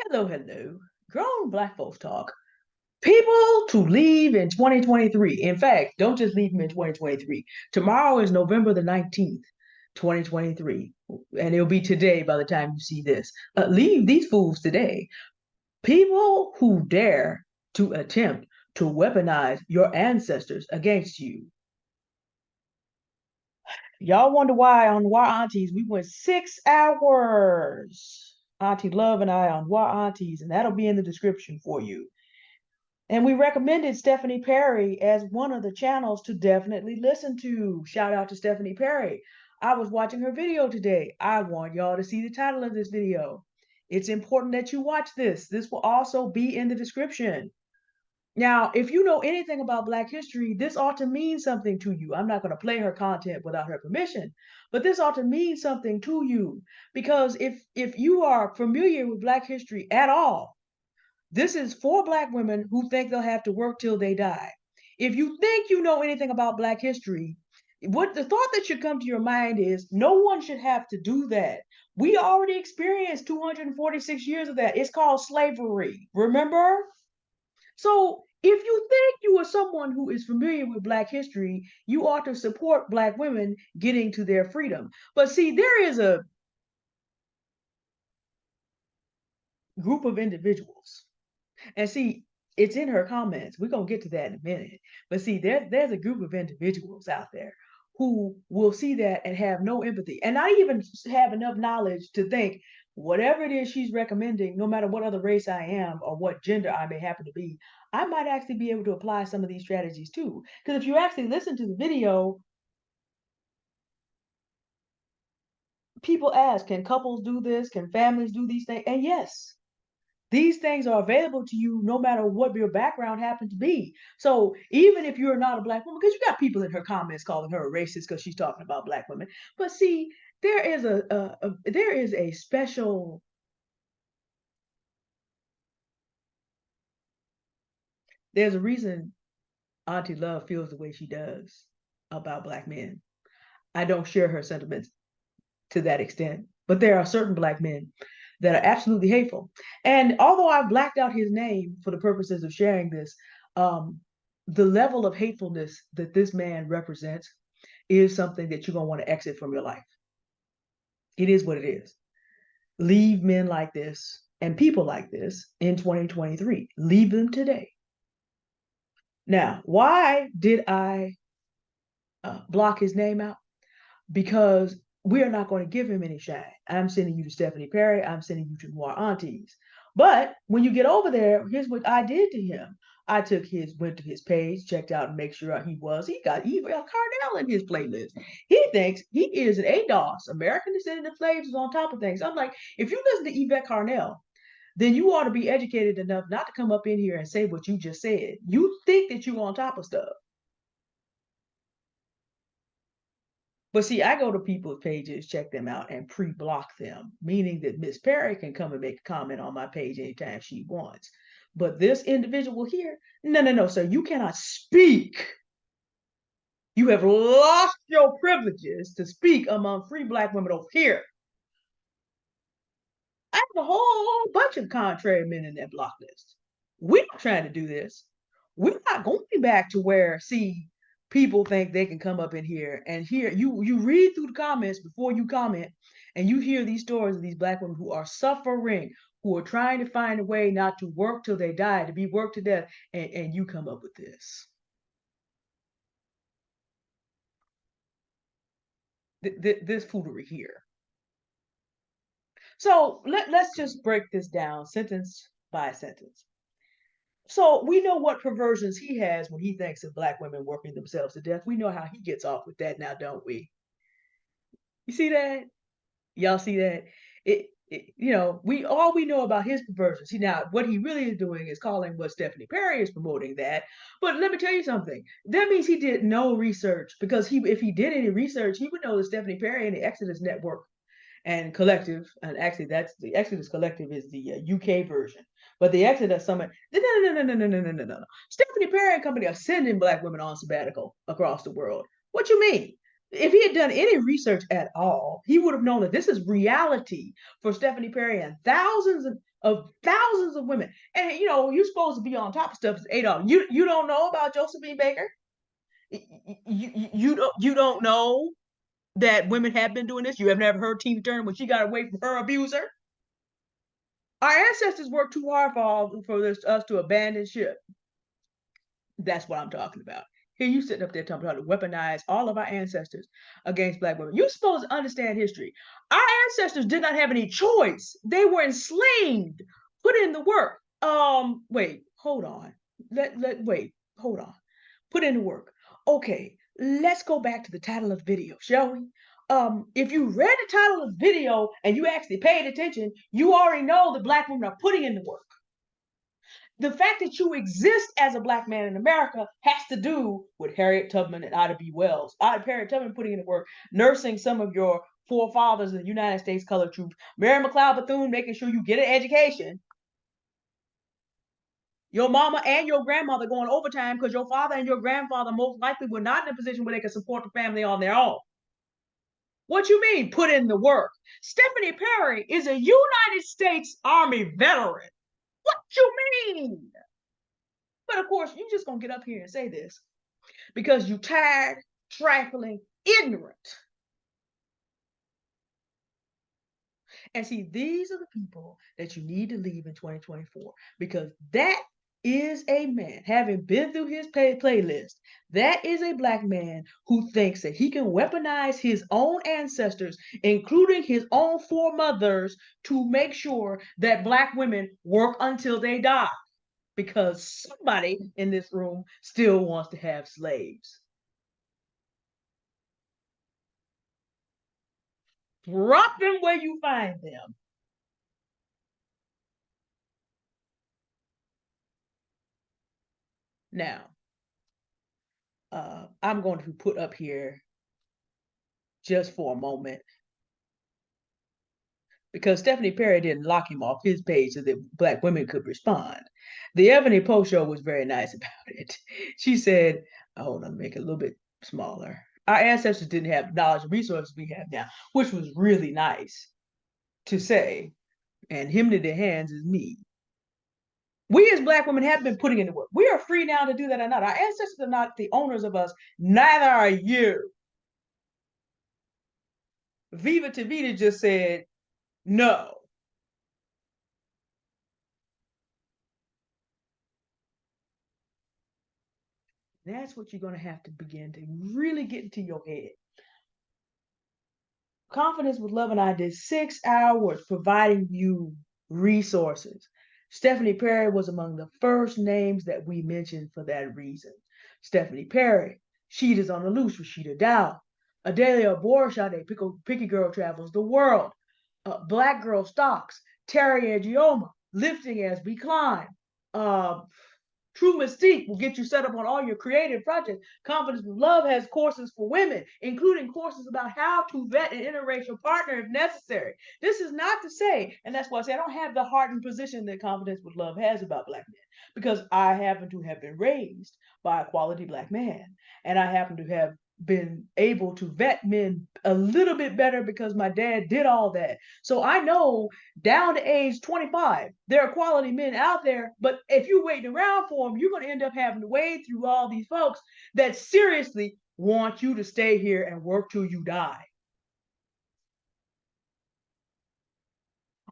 Hello, hello. Grown Black folks talk. People to leave in 2023. In fact, don't just leave them in 2023. Tomorrow is November the 19th, 2023. And it'll be today by the time you see this. Leave these fools today. People who dare to attempt to weaponize your ancestors against you. Y'all wonder why on Noir Aunties we went 6 hours. Auntie Love and I on Noir Aunties, and that'll be in the description for you. And we recommended Stephanie Perry as one of the channels to definitely listen to. Shout out to Stephanie Perry. I was watching her video today. I want y'all to see the title of this video. It's important that you watch this. This will also be in the description. Now, if you know anything about Black history, this ought to mean something to you. I'm not going to play her content without her permission, but this ought to mean something to you because if you are familiar with Black history at all, this is for Black women who think they'll have to work till they die. If you think you know anything about Black history, what the thought that should come to your mind is no one should have to do that. We already experienced 246 years of that. It's called slavery. Remember? So if you think you are someone who is familiar with Black history, you ought to support Black women getting to their freedom. But see, there is a group of individuals, and see, it's in her comments. We're gonna get to that in a minute. But see, there's a group of individuals out there who will see that and have no empathy, and not even have enough knowledge to think whatever it is she's recommending, no matter what other race I am or what gender I may happen to be, I might actually be able to apply some of these strategies too. Because if you actually listen to the video, people ask, can couples do this? Can families do these things? And yes, these things are available to you no matter what your background happens to be. So even if you're not a Black woman, because you got people in her comments calling her a racist because she's talking about Black women, but see, there is there is a special, there's a reason Auntie Love feels the way she does about Black men. I don't share her sentiments to that extent, but there are certain Black men that are absolutely hateful. And although I've blacked out his name for the purposes of sharing this, um, the level of hatefulness that this man represents is something that you're going to want to exit from your life. It is what it is. Leave men like this and people like this in 2023. Leave them today. Now, why did I block his name out? Because we are not going to give him any shine. I'm sending you to Stephanie Perry. I'm sending you to Noir Aunties. But when you get over there, here's what I did to him. I went to his page, checked out and make sure he got Eva Carnell in his playlist. He thinks he is an ADOS, American Descendant of Slaves, is on top of things. I'm like, if you listen to Yvette Carnell, then you ought to be educated enough not to come up in here and say what you just said. You think that you're on top of stuff. But see, I go to people's pages, check them out, and pre-block them, meaning that Miss Perry can come and make a comment on my page anytime she wants. But this individual here, no, no, no, sir, you cannot speak. You have lost your privileges to speak among free Black women over here. I have a whole bunch of contrary men in that block list. We're not trying to do this. We're not going back to where, see, people think they can come up in here and hear you read through the comments before you comment, and you hear these stories of these Black women who are suffering, who are trying to find a way not to work till they die, to be worked to death, and you come up with this. This foolery here. So let's just break this down sentence by sentence. So we know what perversions he has when he thinks of Black women working themselves to death. We know how he gets off with that now, don't we? You see that? Y'all see that? We all we know about his perversions. See, now what he really is doing is calling what Stephanie Perry is promoting that. But let me tell you something. That means he did no research, because if he did any research, he would know that Stephanie Perry and the Exodus Network and Collective, and actually that's the Exodus Collective is the UK version, but the Exodus Summit, no. Stephanie Perry and company are sending Black women on sabbatical across the world. What you mean? If he had done any research at all, he would have known that this is reality for Stephanie Perry and thousands of women. And you know, you're supposed to be on top of stuff as Adolf. You don't know about Josephine Baker? You don't know that women have been doing this? You have never heard Tina Turner when she got away from her abuser? Our ancestors worked too hard us to abandon ship. That's what I'm talking about. Here you sitting up there talking about to weaponize all of our ancestors against black women. You're supposed to understand history. Our ancestors did not have any choice. They were enslaved. Put in the work. Wait, hold on. Wait, hold on. Put in the work. Okay, let's go back to the title of the video, shall we? If you read the title of the video and you actually paid attention, you already know that black women are putting in the work. The fact that you exist as a black man in America has to do with Harriet Tubman and Ida B. Wells. Harriet Tubman putting in the work, nursing some of your forefathers in the United States colored troops. Mary McLeod Bethune making sure you get an education. Your mama and your grandmother going overtime because your father and your grandfather most likely were not in a position where they could support the family on their own. What you mean, put in the work? Stephanie Perry is a United States Army veteran. What you mean? But of course, you just gonna get up here and say this because you tired, trifling, ignorant. And see, these are the people that you need to leave in 2024 because that is a man, having been through his playlist, that is a black man who thinks that he can weaponize his own ancestors, including his own foremothers, to make sure that black women work until they die because somebody in this room still wants to have slaves. Drop them where you find them. Now, I'm going to put up here just for a moment because Stephanie Perry didn't lock him off his page so that black women could respond. The Ebony Post show was very nice about it. She said, hold on, make it a little bit smaller. Our ancestors didn't have knowledge and resources we have now, which was really nice to say. And him to their hands is me. We as black women have been putting in the work. We are free now to do that or not. Our ancestors are not the owners of us. Neither are you. Viva Tavita just said no. That's what you're going to have to begin to really get into your head. Confidence with Love and I did 6 hours providing you resources. Stephanie Perry was among the first names that we mentioned for that reason. Stephanie Perry, Sheeta's on the Loose, Rashida Dow, Adelia Borshade, Picky Girl Travels the World, Black Girl Stocks, Terry Agioma, Lifting as We Climb, True Mystique will get you set up on all your creative projects. Confidence with Love has courses for women, including courses about how to vet an interracial partner if necessary. This is not to say, and that's why I say I don't have the hardened position that Confidence with Love has about black men, because I happen to have been raised by a quality black man, and I happen to have been able to vet men a little bit better because my dad did all that. So I know down to age 25, there are quality men out there, but if you're waiting around for them, you're going to end up having to wade through all these folks that seriously want you to stay here and work till you die.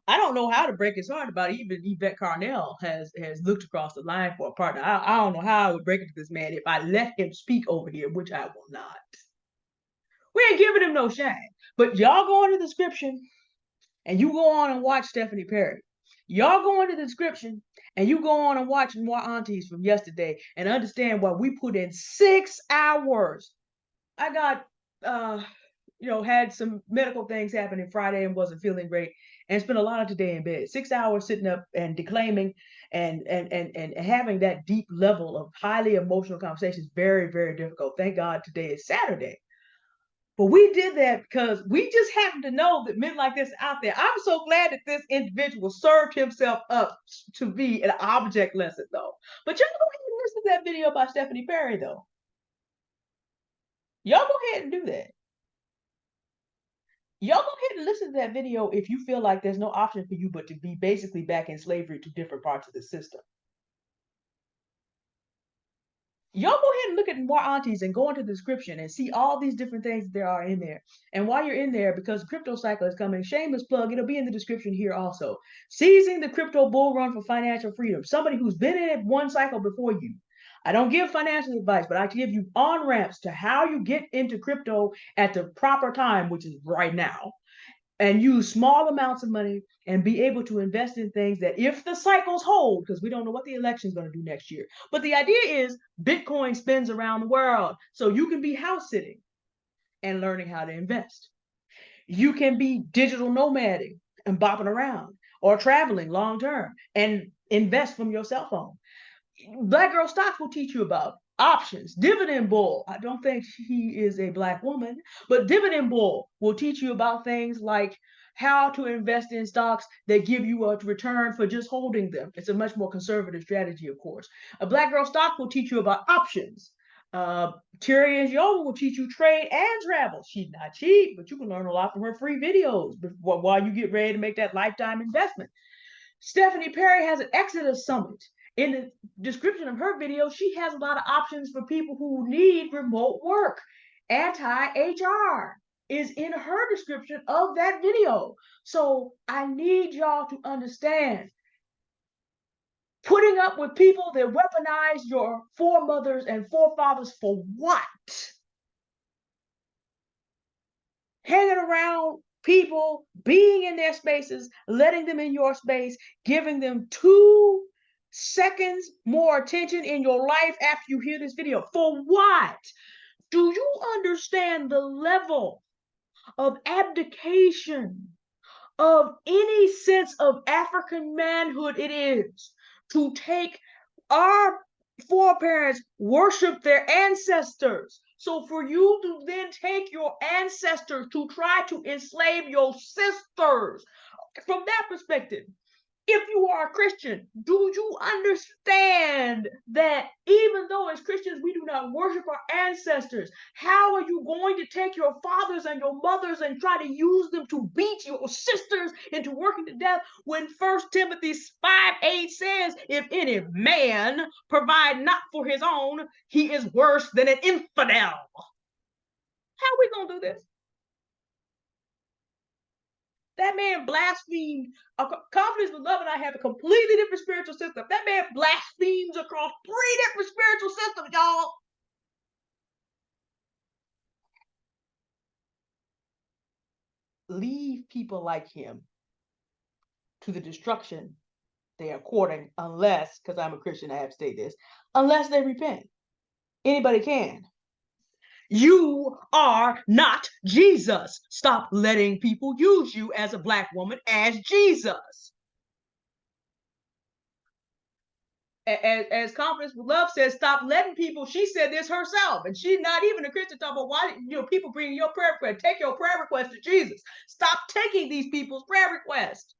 I don't know how to break his heart about it. Even Yvette Carnell has looked across the line for a partner. I don't know how I would break it to this man if I let him speak over here, which I will not. We ain't giving him no shame. But y'all go into the description and you go on and watch Stephanie Perry. Y'all go into the description and you go on and watch more Aunties from yesterday and understand why we put in 6 hours. I got had some medical things happening Friday and wasn't feeling great and spent a lot of today in bed. 6 hours sitting up and declaiming and having that deep level of highly emotional conversations, very, very difficult. Thank God today is Saturday. But we did that because we just happen to know that men like this are out there. I'm so glad that this individual served himself up to be an object lesson, though. But y'all go ahead and listen to that video by Stephanie Perry, though. Y'all go ahead and do that. Y'all go ahead and listen to that video if you feel like there's no option for you but to be basically back in slavery to different parts of the system. Y'all go ahead and look at more aunties and go into the description and see all these different things that there are in there. And while you're in there, because the crypto cycle is coming, shameless plug, it'll be in the description here also. Seizing the crypto bull run for financial freedom. Somebody who's been in it one cycle before you. I don't give financial advice, but I give you on ramps to how you get into crypto at the proper time, which is right now, and use small amounts of money and be able to invest in things that if the cycles hold, because we don't know what the election is going to do next year, but the idea is Bitcoin spins around the world. So you can be house sitting and learning how to invest. You can be digital nomading and bopping around or traveling long term and invest from your cell phone. Black Girl Stocks will teach you about options. Dividend Bull, I don't think she is a black woman, but Dividend Bull will teach you about things like how to invest in stocks that give you a return for just holding them. It's a much more conservative strategy, of course. A Black Girl Stock will teach you about options. Terry and Yola will teach you trade and travel. She's not cheap, but you can learn a lot from her free videos while you get ready to make that lifetime investment. Stephanie Perry has an Exodus Summit. In the description of her video, she has a lot of options for people who need remote work. Anti-HR is in her description of that video. So I need y'all to understand, putting up with people that weaponize your foremothers and forefathers for what? Hanging around people, being in their spaces, letting them in your space, giving them 2 seconds more attention in your life after you hear this video. For what? Do you understand the level of abdication, of any sense of African manhood it is to take our foreparents worship their ancestors? So for you to then take your ancestors to try to enslave your sisters, from that perspective, if you are a Christian, do you understand that even though as Christians we do not worship our ancestors, how are you going to take your fathers and your mothers and try to use them to beat your sisters into working to death when 1 Timothy 5:8 says, if any man provide not for his own, he is worse than an infidel? How are we going to do this? That man blasphemed. Confidence with love and I have a completely different spiritual system. That man blasphemes across 3 different spiritual systems, y'all. Leave people like him to the destruction they are courting, unless, because I'm a Christian, I have to say this, unless they repent. Anybody can. You are not Jesus. Stop letting people use you as a black woman as Jesus. As Confidence with Love says, stop letting people, she said this herself, and she's not even a Christian, talking about why people bring your prayer request. Take your prayer request to Jesus. Stop taking these people's prayer requests.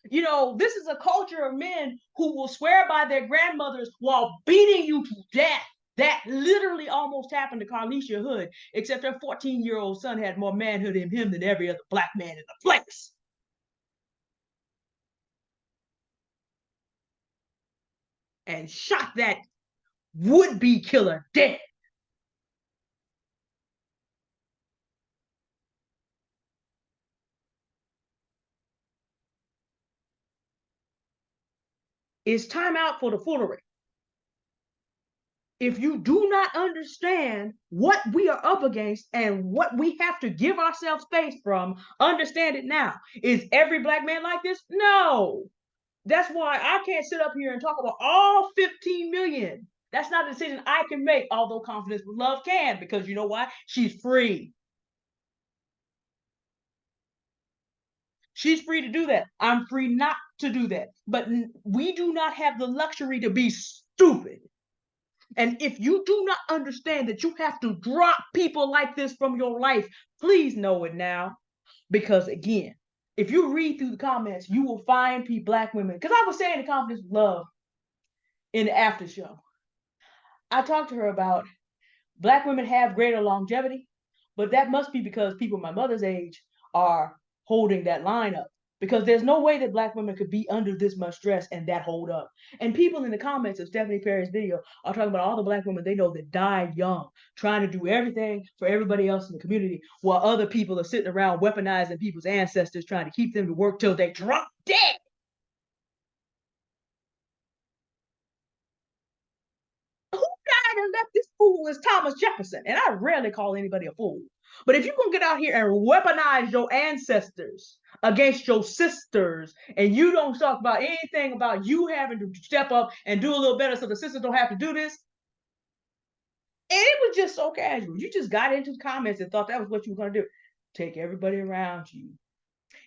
This is a culture of men who will swear by their grandmothers while beating you to death. That literally almost happened to Carlisha Hood, except her 14-year-old son had more manhood in him than every other black man in the place. And shot that would-be killer dead. It's time out for the foolery. If you do not understand what we are up against and what we have to give ourselves space from, understand it now. Is every black man like this? No. That's why I can't sit up here and talk about all 15 million. That's not a decision I can make, although Confidence with Love can, because you know why? She's free. She's free to do that. I'm free not to do that. But we do not have the luxury to be stupid. And if you do not understand that you have to drop people like this from your life, please know it now. Because again, if you read through the comments, you will find black women. Because I was saying the Confidence with Love in the after show, I talked to her about black women have greater longevity, But that must be because people my mother's age are holding that line up. Because there's no way that Black women could be under this much stress and that hold up. And people in the comments of Stephanie Perry's video are talking about all the Black women they know that died young, trying to do everything for everybody else in the community, while other people are sitting around weaponizing people's ancestors, trying to keep them to work till they drop dead. Who died and left this fool is Thomas Jefferson? And I rarely call anybody a fool. But if you're going to get out here and weaponize your ancestors against your sisters, and you don't talk about anything about you having to step up and do a little better so the sisters don't have to do this, and it was just so casual. You just got into the comments and thought that was what you were going to do. Take everybody around you.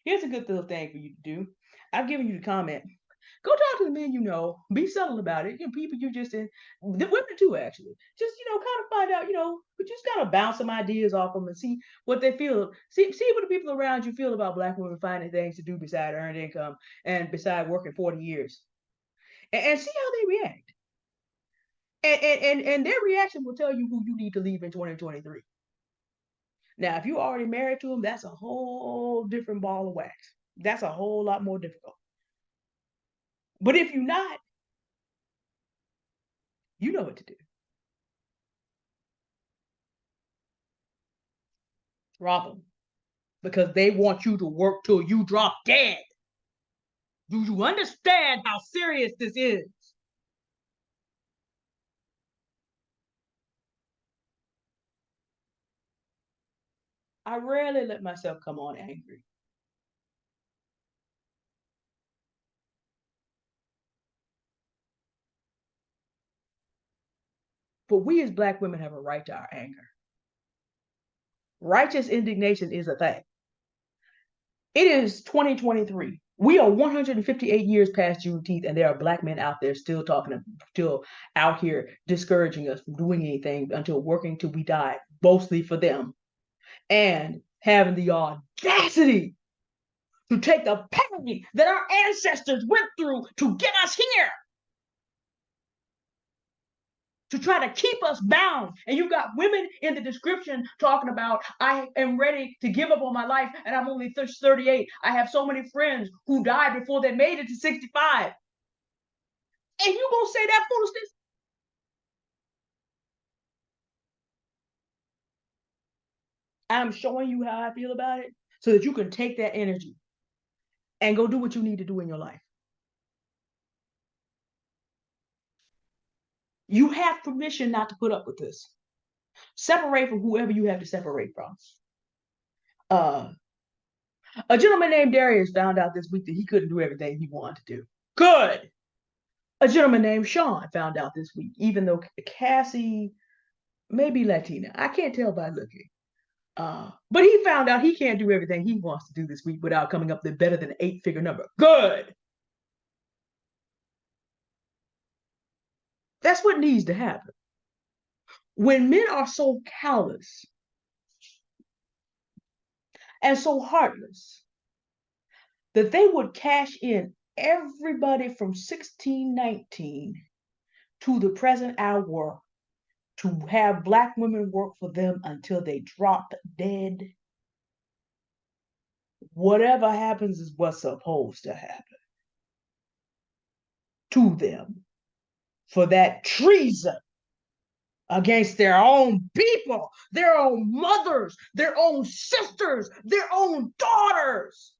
Here's a good little thing for you to do. I've given you the comment. Go talk to the men you know. Be subtle about it. You know, people you just in, the women too, actually. Just kind of find out. But just kind of bounce some ideas off them and see what they feel. See what the people around you feel about Black women finding things to do beside earned income and beside working 40 years, and see how they react. And their reaction will tell you who you need to leave in 2023. Now, if you're already married to them, that's a whole different ball of wax. That's a whole lot more difficult. But if you're not, you know what to do. Drop them. Because they want you to work till you drop dead. Do you understand how serious this is? I rarely let myself come on angry. But we as Black women have a right to our anger. Righteous indignation is a thing. It is 2023. We are 158 years past Juneteenth, and there are Black men out there still out here discouraging us from doing anything until working till we die, mostly for them, and having the audacity to take the pain that our ancestors went through to get us here, to try to keep us bound. And you got women in the description talking about, I am ready to give up on my life and I'm only 38. I have so many friends who died before they made it to 65. And you gonna say that foolishness? I'm showing you how I feel about it so that you can take that energy and go do what you need to do in your life. You have permission not to put up with this. Separate from whoever you have to separate from. Uh, a gentleman named Darius found out this week that he couldn't do everything he wanted to do. Good. A gentleman named Sean found out this week, even though Cassie may be Latina. I can't tell by looking. But he found out he can't do everything he wants to do this week without coming up with better than an 8-figure number. Good. That's what needs to happen. When men are so callous and so heartless that they would cash in everybody from 1619 to the present hour to have Black women work for them until they drop dead, whatever happens is what's supposed to happen to them for that treason against their own people, their own mothers, their own sisters, their own daughters.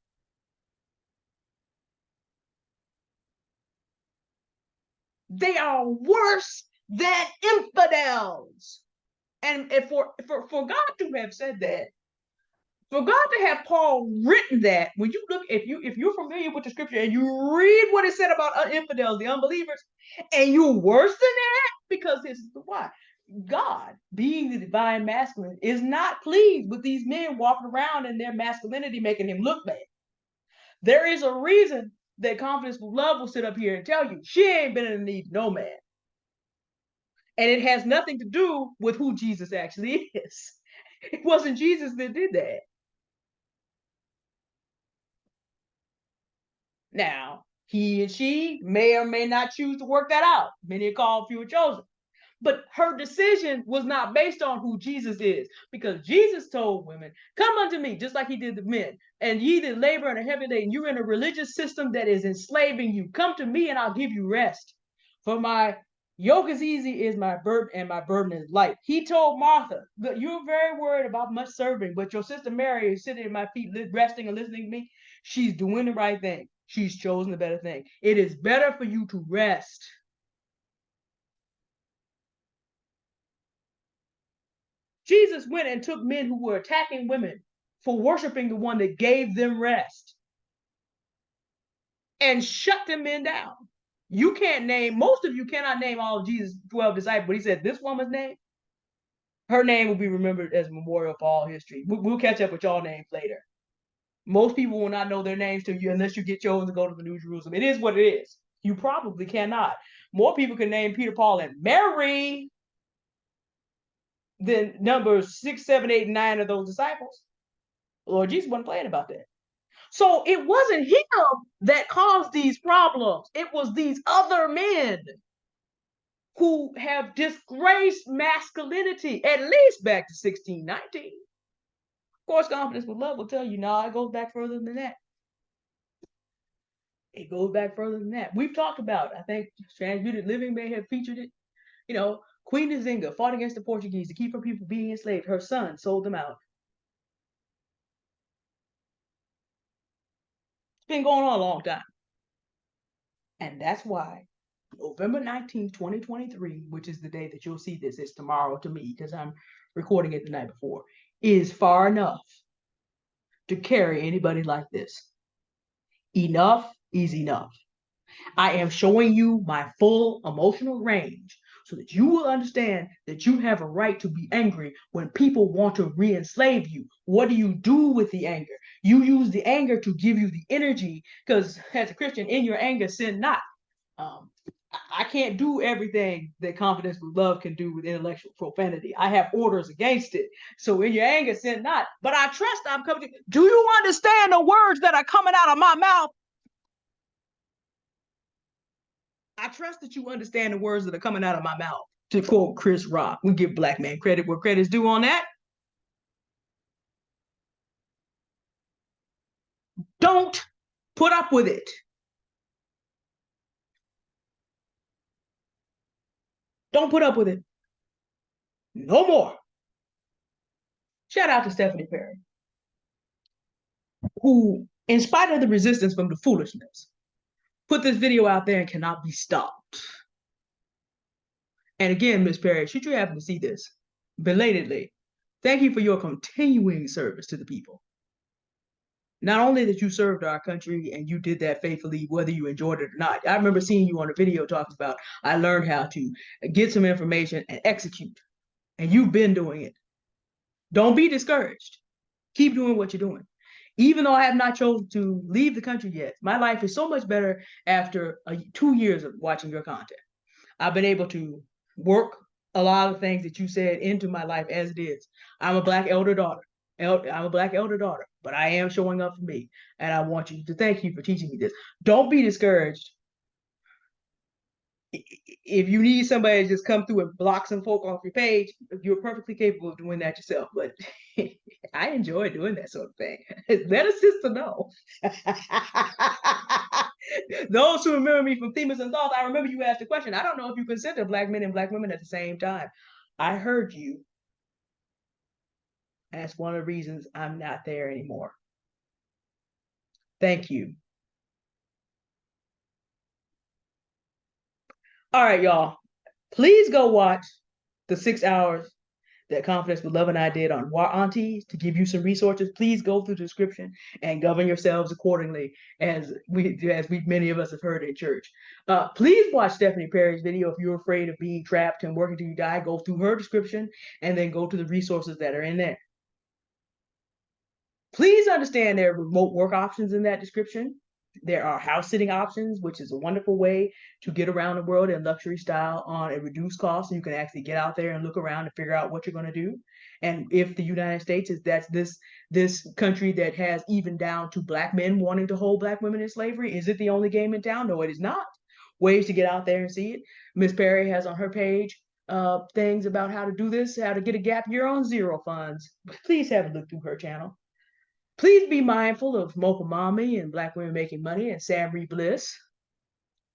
They are worse than infidels. And for God to have said that, for God to have Paul written that, when you look, if you're familiar with the scripture and you read what it said about infidels, the unbelievers, and you're worse than that, because this is why. God, being the divine masculine, is not pleased with these men walking around in their masculinity, making him look bad. There is a reason that Confidence with Love will sit up here and tell you she ain't been in need of no man. And it has nothing to do with who Jesus actually is. It wasn't Jesus that did that. Now, he and she may or may not choose to work that out. Many are called, few are chosen. But her decision was not based on who Jesus is, because Jesus told women, come unto me, just like he did the men, and ye that labor and are heavy laden, you're in a religious system that is enslaving you. Come to me and I'll give you rest. For my yoke is easy, is my burden, and my burden is light. He told Martha, you're very worried about much serving, but your sister Mary is sitting at my feet, resting and listening to me. She's doing the right thing. She's chosen the better thing. It is better for you to rest. Jesus went and took men who were attacking women for worshiping the one that gave them rest and shut them men down. You can't name, most of you cannot name all of Jesus' 12 disciples, but he said this woman's name, her name will be remembered as a memorial for all history. We'll catch up with y'all names later. Most people will not know their names to you unless you get chosen to go to the New Jerusalem. It is what it is. You probably cannot. More people can name Peter, Paul, and Mary than numbers 6, 7, 8, and 9 of those disciples. Lord Jesus wasn't playing about that. So it wasn't him that caused these problems. It was these other men who have disgraced masculinity, at least back to 1619. Of course, Confidence with Love will tell you, no, it goes back further than that. It goes back further than that. We've talked about, I think Transmuted Living may have featured it. You know, Queen Nzinga fought against the Portuguese to keep her people being enslaved. Her son sold them out. It's been going on a long time. And that's why November 19th, 2023, which is the day that you'll see this, it's tomorrow to me because I'm recording it the night before, is far enough to carry anybody like this. Enough is enough. I am showing you my full emotional range so that you will understand that you have a right to be angry when people want to re-enslave you. What do you do with the anger? You use the anger to give you the energy, because as a Christian, in your anger, sin not. I can't do everything that Confidence with Love can do with intellectual profanity. I have orders against it. So in your anger, sin not. But I trust I'm coming to. Do you understand the words that are coming out of my mouth? I trust that you understand the words that are coming out of my mouth. To quote Chris Rock, we give black man credit where credit's due on that. Don't put up with it. Don't put up with it. No more. Shout out to Stephanie Perry, who, in spite of the resistance from the foolishness, put this video out there and cannot be stopped. And again, Miss Perry, should you happen to see this, belatedly, thank you for your continuing service to the people. Not only that you served our country and you did that faithfully, whether you enjoyed it or not. I remember seeing you on a video talking about, I learned how to get some information and execute. And you've been doing it. Don't be discouraged. Keep doing what you're doing. Even though I have not chosen to leave the country yet, my life is so much better after 2 years of watching your content. I've been able to work a lot of things that you said into my life as it is. I'm a black elder daughter. I'm a black elder daughter, but I am showing up for me. And I want you to thank you for teaching me this. Don't be discouraged. If you need somebody to just come through and block some folk off your page, you're perfectly capable of doing that yourself. But I enjoy doing that sort of thing. Let a sister know. Those who remember me from Themas and Thoughts, I remember you asked a question. I don't know if you consider black men and black women at the same time. I heard you. That's one of the reasons I'm not there anymore. Thank you. All right, y'all. Please go watch the 6 hours that Confidence with Love and I did on Aunties to give you some resources. Please go through the description and govern yourselves accordingly, as many of us have heard in church. Please watch Stephanie Perry's video if you're afraid of being trapped and working till you die. Go through her description and then go to the resources that are in there. Please understand there are remote work options in that description. There are house sitting options, which is a wonderful way to get around the world in luxury style on a reduced cost. You can actually get out there and look around and figure out what you're going to do. And if the United States is this country that has even down to black men wanting to hold black women in slavery, is it the only game in town? No, it is not. Ways to get out there and see it. Miss Perry has on her page things about how to do this, how to get a gap year on zero funds, please have a look through her channel. Please be mindful of Mocha Mommy and Black Women Making Money and Sam Ree Bliss,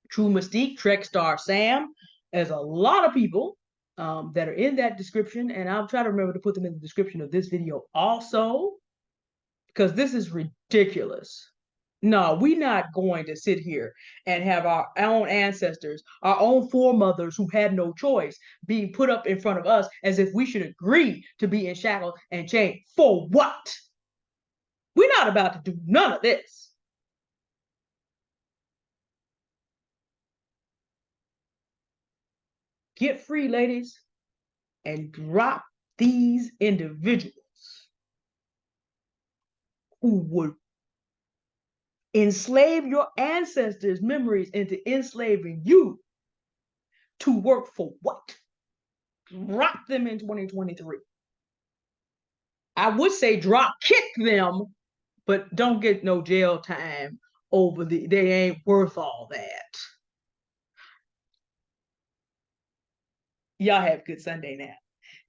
True Mystique, Trek Star Sam. There's a lot of people that are in that description, and I'll try to remember to put them in the description of this video also, because this is ridiculous. No, we're not going to sit here and have our own ancestors, our own foremothers who had no choice, being put up in front of us as if we should agree to be in shackles and chained. For what? We're not about to do none of this. Get free, ladies, and drop these individuals who would enslave your ancestors' memories into enslaving you to work for what? Drop them in 2023. I would say drop kick them, but don't get no jail time over they ain't worth all that. Y'all have a good Sunday now.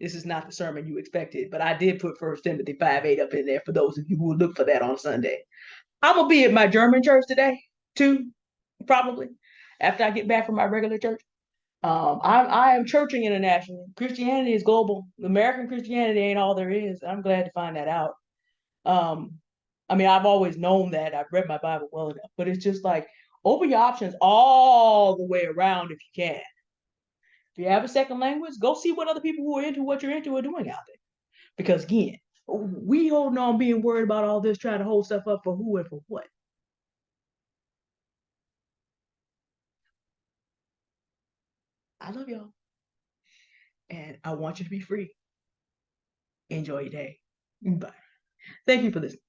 This is not the sermon you expected, but I did put 1 Timothy 5:8 up in there for those of you who will look for that on Sunday. I'm gonna be at my German church today, too, probably, after I get back from my regular church. I am churching internationally. Christianity is global. American Christianity ain't all there is. I'm glad to find that out. Um, I mean, I've always known that. I've read my Bible well enough, but it's just like open your options all the way around if you can. If you have a second language, go see what other people who are into what you're into are doing out there. Because again, we holding on being worried about all this, trying to hold stuff up for who and for what. I love y'all. And I want you to be free. Enjoy your day. Bye. Thank you for listening.